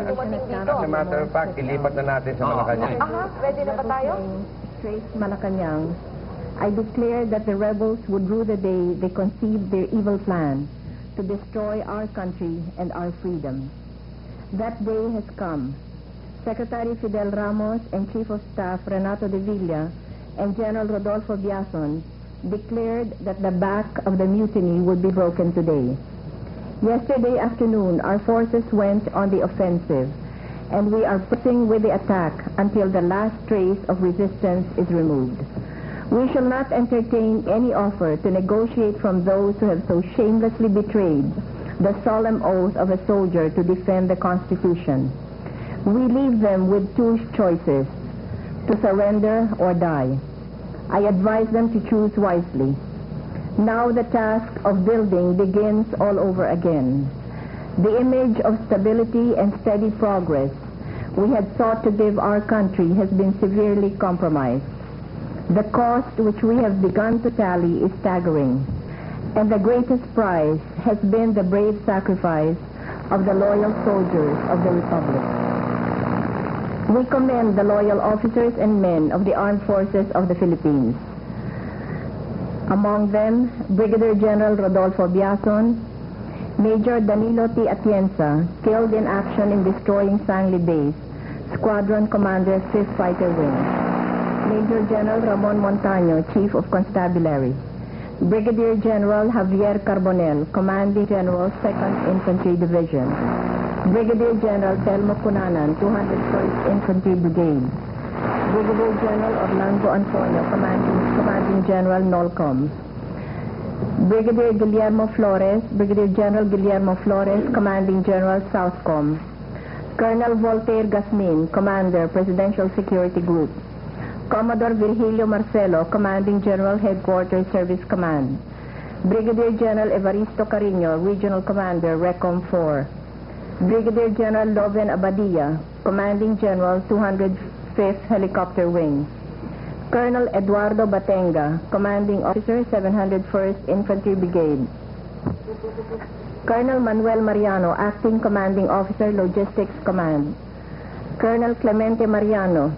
dumating dito. As a matter of fact, ilipat na natin sa Malacanang. Aha, ready na ba tayo? Trace Malacanang, I declare that the rebels would rue the day they conceived their evil plan to destroy our country and our freedom. That day has come. Secretary Fidel Ramos and Chief of Staff Renato de Villa and General Rodolfo Biazon declared that the back of the mutiny would be broken today. Yesterday afternoon, our forces went on the offensive, and we are pressing with the attack until the last trace of resistance is removed. We shall not entertain any offer to negotiate from those who have so shamelessly betrayed the solemn oath of a soldier to defend the Constitution. We leave them with two choices, to surrender or die. I advise them to choose wisely. Now the task of building begins all over again. The image of stability and steady progress we had sought to give our country has been severely compromised. The cost which we have begun to tally is staggering, and the greatest prize has been the brave sacrifice of the loyal soldiers of the Republic. We commend the loyal officers and men of the Armed Forces of the Philippines. Among them, Brigadier General Rodolfo Biazon, Major Danilo T. Atienza, killed in action in destroying Sangli Base, Squadron Commander 5th Fighter Wing. Major General Ramon Montaño, Chief of Constabulary. Brigadier General Javier Carbonell, Commanding General 2nd Infantry Division. Brigadier General Telmo Cunanan, 201st Infantry Brigade. Brigadier General Orlando Antonio, Commanding General NOLCOM. Brigadier General Guillermo Flores, Commanding General Southcom. Colonel Voltaire Gasmin, Commander, Presidential Security Group. Commodore Virgilio Marcelo, Commanding General Headquarters Service Command. Brigadier General Evaristo Carino, Regional Commander, RECOM 4. Brigadier General Loven Abadia, Commanding General 205th Helicopter Wing. Colonel Eduardo Batenga, Commanding Officer 701st Infantry Brigade. Colonel Manuel Mariano, Acting Commanding Officer Logistics Command. Colonel Clemente Mariano,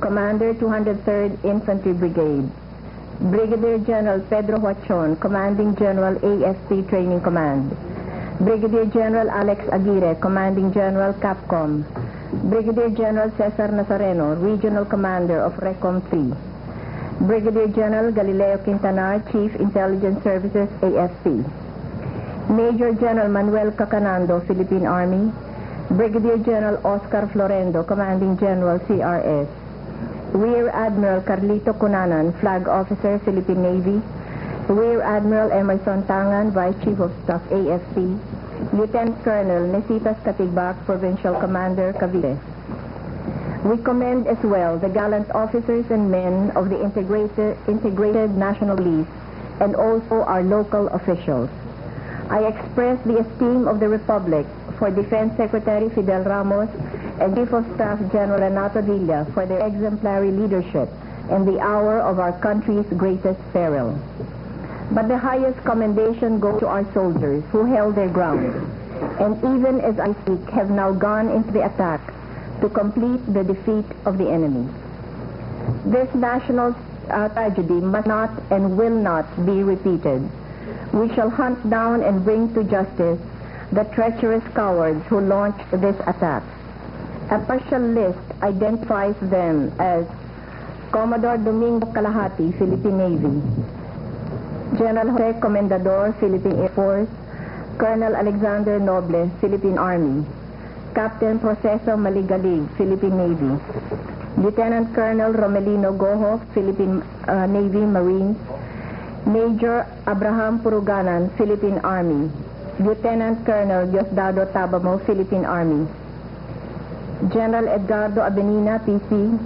Commander 203rd Infantry Brigade. Brigadier General Pedro Huachon, Commanding General AFP Training Command. Brigadier General Alex Aguirre, Commanding General Capcom. Brigadier General Cesar Nazareno, Regional Commander of RECOM 3. Brigadier General Galileo Quintanar, Chief Intelligence Services, AFP. Major General Manuel Cacanando, Philippine Army. Brigadier General Oscar Florendo, Commanding General CRS. Rear Admiral Carlito Cunanan, Flag Officer, Philippine Navy. Rear Admiral Emerson Tangan, Vice Chief of Staff, AFP. Lieutenant Colonel Nesitas Katigbak, Provincial Commander, Cavite. We commend as well the gallant officers and men of the integrated National Police and also our local officials. I express the esteem of the Republic for Defense Secretary Fidel Ramos and Chief of Staff General Renato Villa for their exemplary leadership in the hour of our country's greatest peril. But the highest commendation goes to our soldiers who held their ground, and even as I speak have now gone into the attack to complete the defeat of the enemy. This national tragedy must not and will not be repeated. We shall hunt down and bring to justice the treacherous cowards who launched this attack. A partial list identifies them as Commodore Domingo Calahati, Philippine Navy. General Jose Comendador, Philippine Air Force. Colonel Alexander Noble, Philippine Army. Captain Proceso Maligalig, Philippine Navy. Lieutenant Colonel Romelino Goho, Philippine Navy Marines. Major Abraham Puruganan, Philippine Army. Lieutenant Colonel Diosdado Tabamo, Philippine Army. General Edgardo Abenina, PC.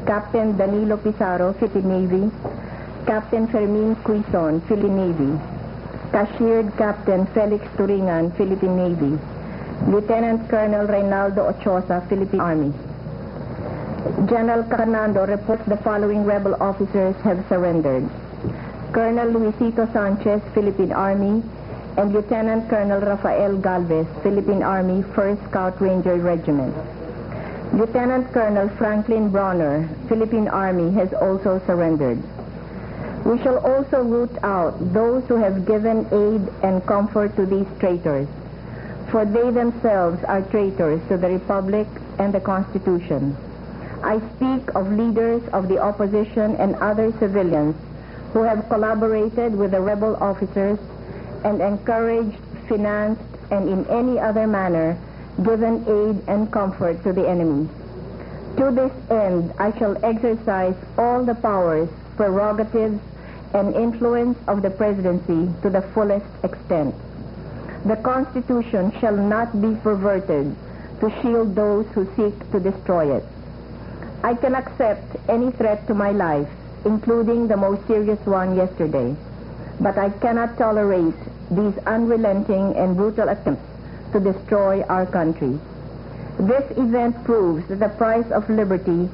Captain Danilo Pizarro, Philippine Navy. Captain Fermin Quizon, Philippine Navy. Cashiered Captain Felix Turingan, Philippine Navy. Lieutenant Colonel Reynaldo Ochoa, Philippine Army. General Cacanando reports the following rebel officers have surrendered. Colonel Luisito Sanchez, Philippine Army. and Lieutenant Colonel Rafael Galvez, Philippine Army 1st Scout Ranger Regiment. Lieutenant Colonel Franklin Bronner, Philippine Army, has also surrendered. We shall also root out those who have given aid and comfort to these traitors, for they themselves are traitors to the Republic and the Constitution. I speak of leaders of the opposition and other civilians who have collaborated with the rebel officers and encouraged, financed, and in any other manner given aid and comfort to the enemy. To this end, I shall exercise all the powers, prerogatives, and influence of the presidency to the fullest extent. The Constitution shall not be perverted to shield those who seek to destroy it. I can accept any threat to my life, including the most serious one yesterday, but I cannot tolerate these unrelenting and brutal attempts to destroy our country. This event proves that the price of liberty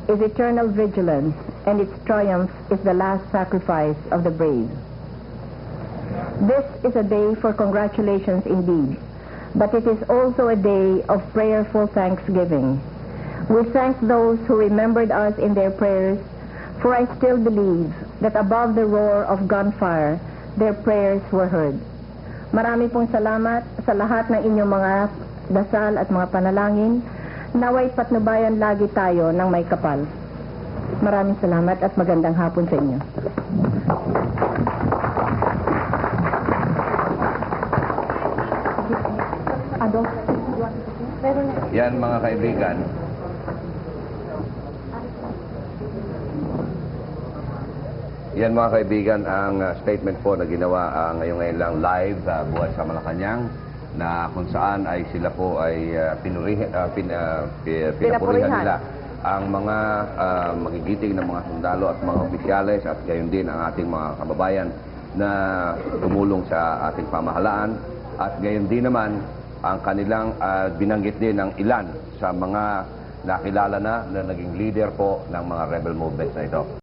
is eternal vigilance, and its triumph is the last sacrifice of the brave. This is a day for congratulations indeed, but it is also a day of prayerful thanksgiving. We thank those who remembered us in their prayers, for I still believe that above the roar of gunfire, their prayers were heard. Marami pong salamat sa lahat ng inyong mga dasal at mga panalangin. Naway patnubayan lagi tayo ng may kapal. Maraming salamat at magandang hapon sa inyo. Yan mga kaibigan. Yan mga kaibigan ang statement po na ginawa ngayon lang live buhat sa Malacanang, na kung saan ay sila po ay pinapurihan nila ang mga magigiting ng mga sundalo at mga opisyales, at gayon din ang ating mga kababayan na tumulong sa ating pamahalaan, at gayon din naman ang kanilang binanggit din ng ilan sa mga nakilala na naging leader po ng mga rebel movements na ito.